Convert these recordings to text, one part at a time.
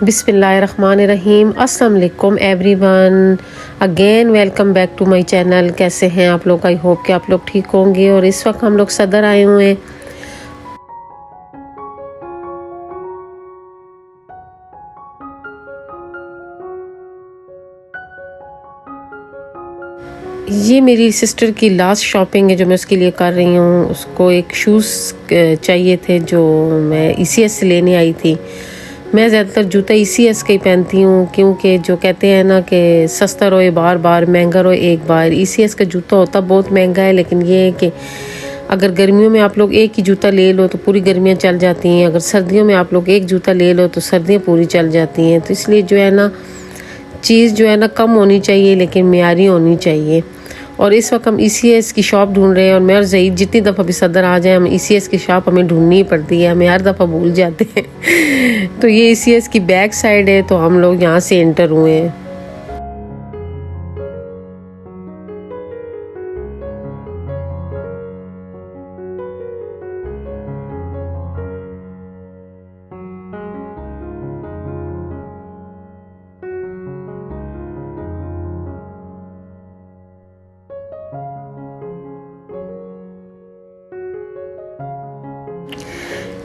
बिस्मिल्लाहिर्रहमानिर्रहीम। अस्सलाम वालेकुम everyone, again welcome back to my channel. कैसे हैं आप लोग? आई होप कि आप लोग ठीक होंगे। और इस वक्त हम लोग सदर आए हुए हैं। ये मेरी सिस्टर की लास्ट शॉपिंग है जो मैं उसके लिए कर रही हूँ। उसको एक शूज़ चाहिए थे जो मैं ECS से लेने आई थी। मैं ज़्यादातर जूता ECS का ही पहनती हूँ, क्योंकि जो कहते हैं ना कि सस्ता रोए बार बार, महंगा रोए एक बार। ECS का जूता होता बहुत महंगा है, लेकिन ये है कि अगर गर्मियों में आप लोग एक ही जूता ले लो तो पूरी गर्मियाँ चल जाती हैं। अगर सर्दियों में आप लोग एक जूता ले लो तो सर्दियाँ पूरी चल जाती हैं। तो इसलिए जो है ना, चीज़ जो है ना कम होनी चाहिए लेकिन मियारी होनी चाहिए। और इस वक्त हम ECS की शॉप ढूंढ रहे हैं। और मैं और ज़ईद जितनी दफ़ा भी सदर आ जाए, हम ECS की शॉप हमें ढूंढनी ही पड़ती है। हमें हर दफ़ा भूल जाते हैं। तो ये ECS की बैक साइड है, तो हम लोग यहाँ से एंटर हुए हैं।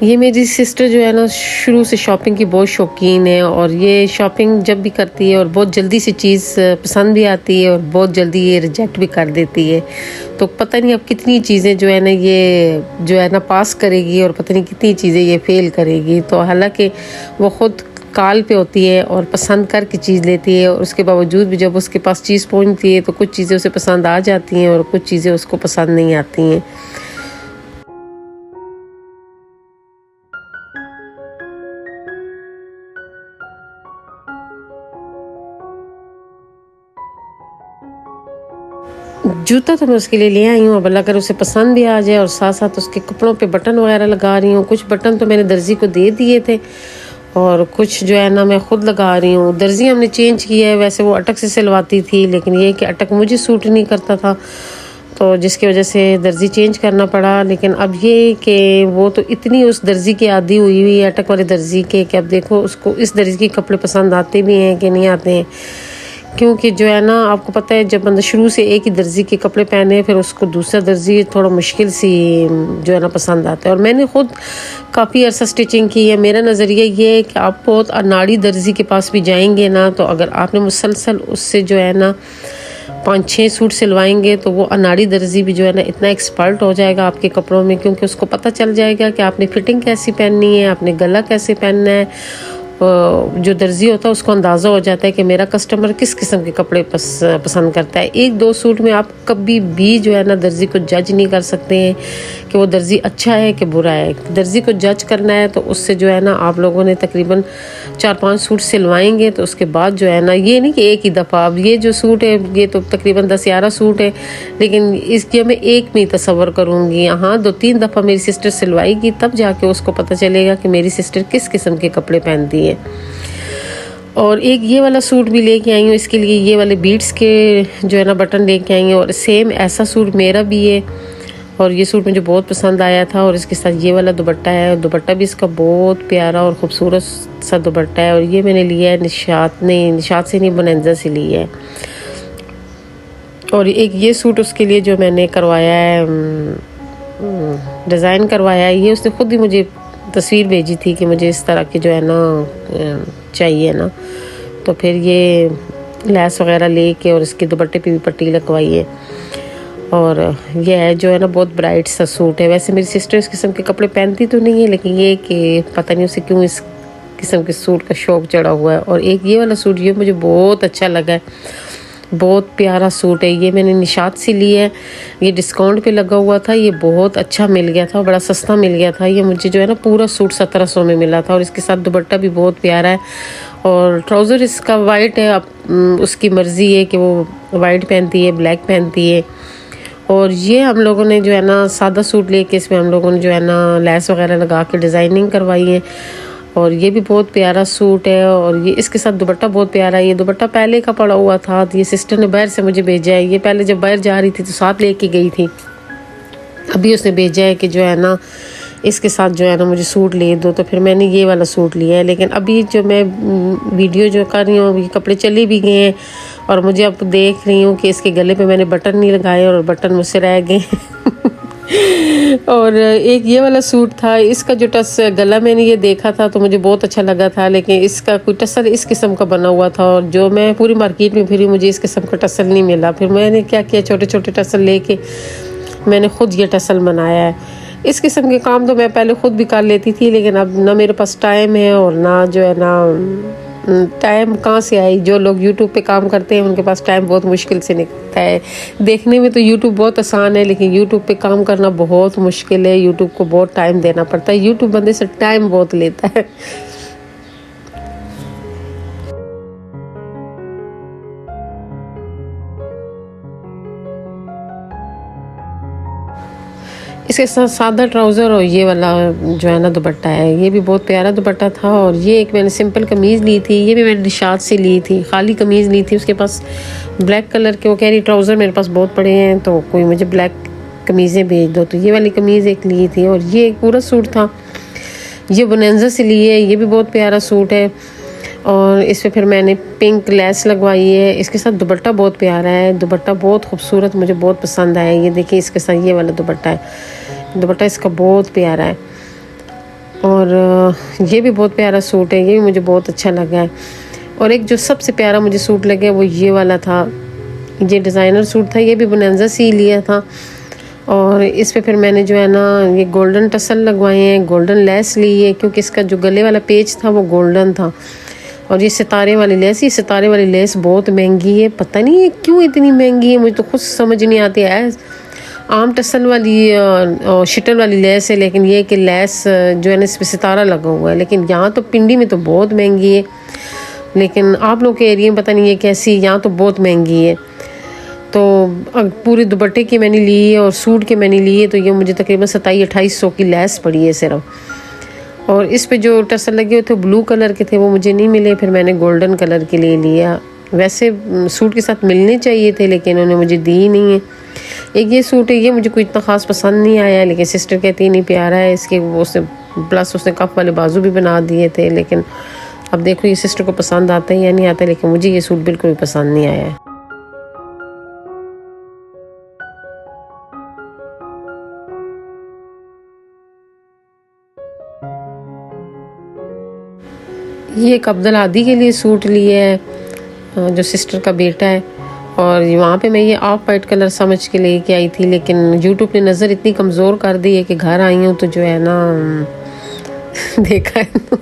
ये मेरी सिस्टर जो है ना, शुरू से शॉपिंग की बहुत शौकीन है। और ये शॉपिंग जब भी करती है और बहुत जल्दी से चीज़ पसंद भी आती है और बहुत जल्दी ये रिजेक्ट भी कर देती है। तो पता नहीं अब कितनी चीज़ें जो है ना, ये जो है ना पास करेगी और पता नहीं कितनी चीज़ें ये फेल करेगी। तो हालांकि वो ख़ुद काल पे होती है और पसंद करके चीज़ लेती है, और उसके बावजूद भी जब उसके पास चीज़ पहुंचती है तो कुछ चीज़ें उसे पसंद आ जाती हैं और कुछ चीज़ें उसको पसंद नहीं आती हैं। जूता तो मैं उसके लिए ले आई हूँ। अब अल्लाह करे उसे पसंद भी आ जाए। और साथ साथ उसके कपड़ों पे बटन वगैरह लगा रही हूँ। कुछ बटन तो मैंने दर्जी को दे दिए थे और कुछ जो है ना मैं ख़ुद लगा रही हूँ। दर्जी हमने चेंज किया है, वैसे वो अटक से सिलवाती थी, लेकिन ये कि अटक मुझे सूट नहीं करता था, तो जिसकी वजह से दर्जी चेंज करना पड़ा। लेकिन अब ये कि वो तो इतनी उस दर्जी की आदी हुई है, अटक वाले दर्जी के, कि अब देखो उसको इस दर्जी के कपड़े पसंद आते भी हैं कि नहीं आते हैं। क्योंकि जो है ना, आपको पता है जब बंदा शुरू से एक ही दर्जी के कपड़े पहने, फिर उसको दूसरा दर्जी थोड़ा मुश्किल सी जो है ना पसंद आता है। और मैंने ख़ुद काफ़ी अर्सा स्टिचिंग की है। मेरा नज़रिया ये है कि आप बहुत अनाड़ी दर्जी के पास भी जाएंगे ना, तो अगर आपने मुसलसल उससे जो है ना 5-6 सूट सिलवाएंगे, तो वो अनाड़ी दर्जी भी जो है ना इतना एक्सपर्ट हो जाएगा आपके कपड़ों में, क्योंकि उसको पता चल जाएगा कि आपने फिटिंग कैसी पहननी है, आपने गला कैसे पहनना है। जो दर्जी होता है उसको अंदाज़ा हो जाता है कि मेरा कस्टमर किस किस्म के कपड़े पसंद करता है। 1-2 सूट में आप कभी भी जो है ना दर्जी को जज नहीं कर सकते हैं कि वो दर्जी अच्छा है कि बुरा है। दर्जी को जज करना है तो उससे जो है ना आप लोगों ने तकरीबन 4-5 सूट सिलवाएंगे, तो उसके बाद जो है ना, ये नहीं कि एक ही दफ़ा। अब ये जो सूट है ये तो तकरीबन 10-11 सूट है, लेकिन इसके मैं एक में ही तसव्वुर करूँगी। हाँ, 2-3 दफ़ा मेरी सिस्टर सिलवाएगी, तब जाके उसको पता चलेगा कि मेरी सिस्टर किस किस्म के कपड़े पहनती है। और एक ये वाला सूट भी लेके आई हूँ, इसके लिए ये वाले बीट्स के जो है ना बटन लेके आई हूँ। और सेम ऐसा सूट मेरा भी है, और ये सूट मुझे बहुत पसंद आया था। और इसके साथ ये वाला दुपट्टा है, और दुपट्टा भी इसका बहुत प्यारा और ख़ूबसूरत सा दुपट्टा है। और ये मैंने लिया है निशात से नहीं, बोनेंजा से लिया है। और एक ये सूट उसके लिए जो मैंने करवाया है, डिज़ाइन करवाया है, ये उसने ख़ुद ही मुझे तस्वीर भेजी थी कि मुझे इस तरह की जो है ना चाहिए ना, तो फिर ये लैस वगैरह लेके और इसके दुपट्टे पे भी पट्टी लगवाई है। और ये है जो है ना बहुत ब्राइट सा सूट है। वैसे मेरी सिस्टर इस किस्म के कपड़े पहनती तो नहीं है, लेकिन ये कि पता नहीं उसे क्यों इस किस्म के सूट का शौक़ चढ़ा हुआ है। और एक ये वाला सूट ये मुझे बहुत अच्छा लगा है, बहुत प्यारा सूट है। ये मैंने निशात से लिया है, ये डिस्काउंट पे लगा हुआ था, ये बहुत अच्छा मिल गया था, बड़ा सस्ता मिल गया था। ये मुझे जो है ना पूरा सूट 1700 में मिला था। और इसके साथ दुपट्टा भी बहुत प्यारा है। और ट्राउज़र इसका वाइट है, अब उसकी मर्ज़ी है कि वो वाइट पहनती है, ब्लैक पहनती है। और ये हम लोगों ने जो है ना सादा सूट लेके इसमें हम लोगों ने जो है ना लैस वगैरह लगा के डिज़ाइनिंग करवाई है। और ये भी बहुत प्यारा सूट है। और ये इसके साथ दुपट्टा बहुत प्यारा है। ये दुपट्टा पहले का पड़ा हुआ था, तो ये सिस्टर ने बाहर से मुझे भेजा है। ये पहले जब बाहर जा रही थी तो साथ लेके गई थी, अभी उसने भेजा है कि जो है ना इसके साथ जो है ना मुझे सूट ले दो, तो फिर मैंने ये वाला सूट लिया है। लेकिन अभी जो मैं वीडियो जो कर रही हूँ, ये कपड़े चले भी गए हैं और मुझे अब देख रही हूँ कि इसके गले पे मैंने बटन नहीं लगाए और बटन मुझसे रह गए और एक ये वाला सूट था, इसका जो गला मैंने ये देखा था तो मुझे बहुत अच्छा लगा था, लेकिन इसका कोई टसल इस किस्म का बना हुआ था और जो मैं पूरी मार्केट में फिरी मुझे इस किस्म का टसल नहीं मिला। फिर मैंने क्या किया, छोटे छोटे टसल लेके मैंने ख़ुद ये टसल बनाया है। इस किस्म के काम तो मैं पहले ख़ुद भी कर लेती थी, लेकिन अब ना मेरे पास टाइम है और ना जो है ना टाइम कहाँ से आई। जो लोग यूट्यूब पे काम करते हैं उनके पास टाइम बहुत मुश्किल से निकलता है। देखने में तो यूट्यूब बहुत आसान है, लेकिन यूट्यूब पे काम करना बहुत मुश्किल है। यूट्यूब को बहुत टाइम देना पड़ता है, यूट्यूब बंदे से टाइम बहुत लेता है। इसके साथ सादा ट्राउज़र और ये वाला जो है ना दुपट्टा है, ये भी बहुत प्यारा दुपट्टा था। और ये एक मैंने सिंपल कमीज़ ली थी, ये भी मैंने निशात से ली थी, खाली कमीज़ ली थी। उसके पास ब्लैक कलर के, वो कह रही ट्राउज़र मेरे पास बहुत पड़े हैं तो कोई मुझे ब्लैक कमीज़ें भेज दो, तो ये वाली कमीज़ एक ली थी। और ये एक पूरा सूट था, ये बोनेंजा से ली है, ये भी बहुत प्यारा सूट है। और इस पर फिर मैंने पिंक लेस लगवाई है। इसके साथ दुपट्टा बहुत प्यारा है, दुपट्टा बहुत खूबसूरत, मुझे बहुत पसंद आया। ये देखिए इसके साथ ये वाला दुपट्टा है, दुपट्टा इसका बहुत प्यारा है। और ये भी बहुत प्यारा सूट है, ये भी मुझे बहुत अच्छा लगा है। और एक जो सबसे प्यारा मुझे सूट लगा वो ये वाला था, ये डिज़ाइनर सूट था, ये भी बोनेंजा से ही लिया था। और इस पे फिर मैंने जो है ना ये गोल्डन टसल लगवाए हैं, गोल्डन लेस ली है, क्योंकि इसका जो गले वाला पेच था वो गोल्डन था। और ये सितारे वाली लेस, ये सितारे वाली लेस बहुत महंगी है, पता नहीं है क्यों इतनी महंगी है, मुझे तो खुद समझ नहीं आती है। आम टसल वाली और शिटल वाली लेस है, लेकिन ये कि लेस जो है ना इस पर सितारा लगा हुआ है। लेकिन यहाँ तो पिंडी में तो बहुत महंगी है, लेकिन आप लोग के एरिया में पता नहीं है कैसी, यहाँ तो बहुत महंगी है। तो पूरे दुपट्टे की मैंने ली है और सूट के मैंने लिए, तो ये मुझे तकरीबन 2700-2800 की लेस पड़ी है सिर्फ। और इस पे जो टसल लगे हुए थे ब्लू कलर के थे, वो मुझे नहीं मिले, फिर मैंने गोल्डन कलर के लिए लिया। वैसे सूट के साथ मिलने चाहिए थे, लेकिन उन्होंने मुझे दी ही नहीं है। एक ये सूट है, ये मुझे कोई इतना ख़ास पसंद नहीं आया, लेकिन सिस्टर कहती है नहीं प्यारा है इसके, वो उसने प्लस उसने कफ वाले बाजू भी बना दिए थे। लेकिन अब देखो ये सिस्टर को पसंद आता है या नहीं आता, लेकिन मुझे ये सूट बिल्कुल भी पसंद नहीं आया है। ये एक अब्दुल आदी के लिए सूट लिए है, जो सिस्टर का बेटा है। और वहाँ पे मैं ये ऑफ वाइट कलर समझ के लेके आई थी, लेकिन यूट्यूब ने नज़र इतनी कमज़ोर कर दी है कि घर आई हूँ तो जो है ना देखा है तो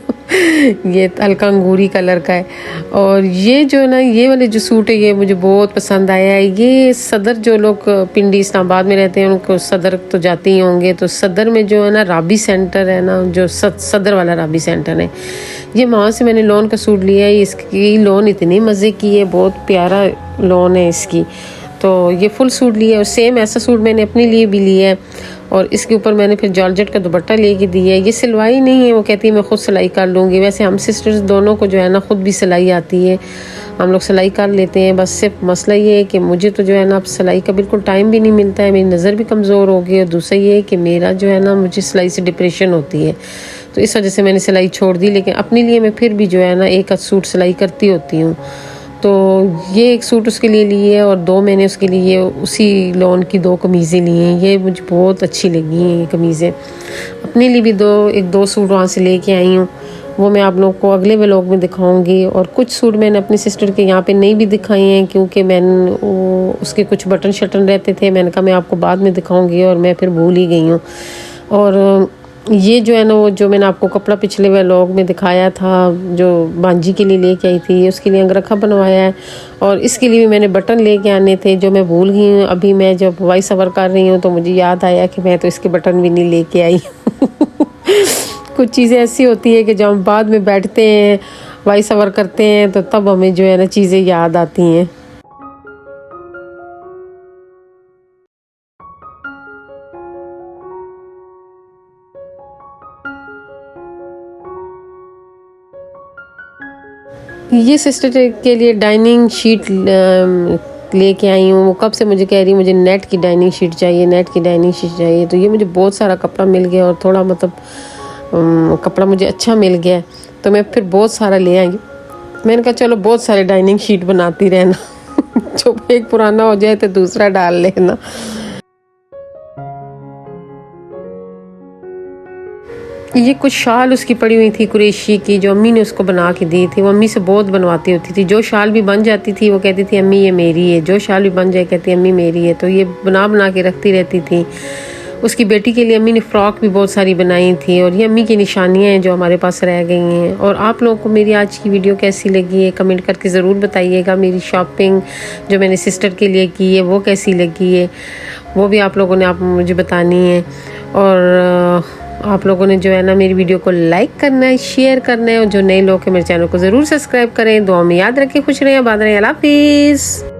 ये हल्का अंगूरी कलर का है। और ये जो है ना ये वाले जो सूट है ये मुझे बहुत पसंद आया है। ये सदर, जो लोग पिंडी इस्लामाबाद में रहते हैं उनको सदर तो जाते ही होंगे, तो सदर में जो है ना राबी सेंटर है ना, जो सदर वाला राबी सेंटर है, ये वहाँ से मैंने लॉन का सूट लिया है। इसकी लॉन इतनी मज़े की है, बहुत प्यारा लॉन है इसकी। तो ये फुल सूट लिया और सेम ऐसा सूट मैंने अपने लिए भी लिया है। और इसके ऊपर मैंने फिर जॉर्जेट का दुपट्टा लेके दिया है। ये सिलवाई नहीं है, वो कहती है मैं ख़ुद सिलाई कर लूँगी। वैसे हम सिस्टर्स दोनों को जो है ना ख़ुद भी सिलाई आती है, हम लोग सिलाई कर लेते हैं। बस सिर्फ मसला ये है कि मुझे तो जो है ना अब सिलाई का बिल्कुल टाइम भी नहीं मिलता है, मेरी नज़र भी कमज़ोर हो गई। और दूसरा ये है कि मेरा जो है ना मुझे सिलाई से डिप्रेशन होती है, तो इस वजह से मैंने सिलाई छोड़ दी। लेकिन अपने लिए मैं फिर भी जो है ना एक आध सूट सिलाई करती होती हूँ। तो ये एक सूट उसके लिए लिए है और दो मैंने उसके लिए उसी लॉन की 2 कमीज़ें ली हैं। ये मुझे बहुत अच्छी लगी हैं ये कमीज़ें। अपने लिए भी दो सूट वहाँ से लेके आई हूँ, वो मैं आप लोगों को अगले व्लॉग में दिखाऊंगी। और कुछ सूट मैंने अपनी सिस्टर के यहाँ पे नहीं भी दिखाए हैं, क्योंकि मैंने उसके कुछ बटन शटन रहते थे, मैंने कहा मैं आपको बाद में दिखाऊंगी और मैं फिर भूल ही गई हूँ। और ये जो है ना वो जो मैंने आपको कपड़ा पिछले व्लॉग में दिखाया था, जो बांजी के लिए लेके आई थी, उसके लिए अंगरखा बनवाया है। और इसके लिए भी मैंने बटन लेके आने थे जो मैं भूल गई हूँ। अभी मैं जब वॉइस ओवर कर रही हूँ तो मुझे याद आया कि मैं तो इसके बटन भी नहीं लेके आई कुछ चीज़ें ऐसी होती है कि जब हम बाद में बैठते हैं वॉइस ओवर करते हैं तो तब हमें जो है ना चीज़ें याद आती हैं। ये सिस्टर के लिए डाइनिंग शीट लेके आई हूँ। वो कब से मुझे कह रही मुझे नेट की डाइनिंग शीट चाहिए, नेट की डाइनिंग शीट चाहिए। तो ये मुझे बहुत सारा कपड़ा मिल गया और थोड़ा मतलब कपड़ा मुझे अच्छा मिल गया, तो मैं फिर बहुत सारा ले आई। मैंने कहा चलो बहुत सारे डाइनिंग शीट बनाती रहना जो एक पुराना हो जाए तो दूसरा डाल लेना। ये कुछ शाल उसकी पड़ी हुई थी कुरैशी की, जो अम्मी ने उसको बना के दी थी। वो अम्मी से बहुत बनवाती होती थी। जो शाल भी बन जाती थी वो कहती थी अम्मी ये मेरी है, जो शाल भी बन जाए कहती अम्मी मेरी है। तो ये बना बना के रखती रहती थी। उसकी बेटी के लिए अम्मी ने फ़्रॉक भी बहुत सारी बनाई थी। और ये अम्मी की निशानियाँ हैं जो हमारे पास रह गई हैं। और आप लोगों को मेरी आज की वीडियो कैसी लगी है कमेंट करके ज़रूर बताइएगा। मेरी शॉपिंग जो मैंने सिस्टर के लिए की है वो कैसी लगी है, वो भी आप लोगों ने मुझे बतानी है। और आप लोगों ने जो है ना मेरी वीडियो को लाइक करना है, शेयर करना है, और जो नए लोग हैं मेरे चैनल को ज़रूर सब्सक्राइब करें। दुआ में याद रखें, खुश रहें, आबाद रहें। अल्लाह हाफिज़।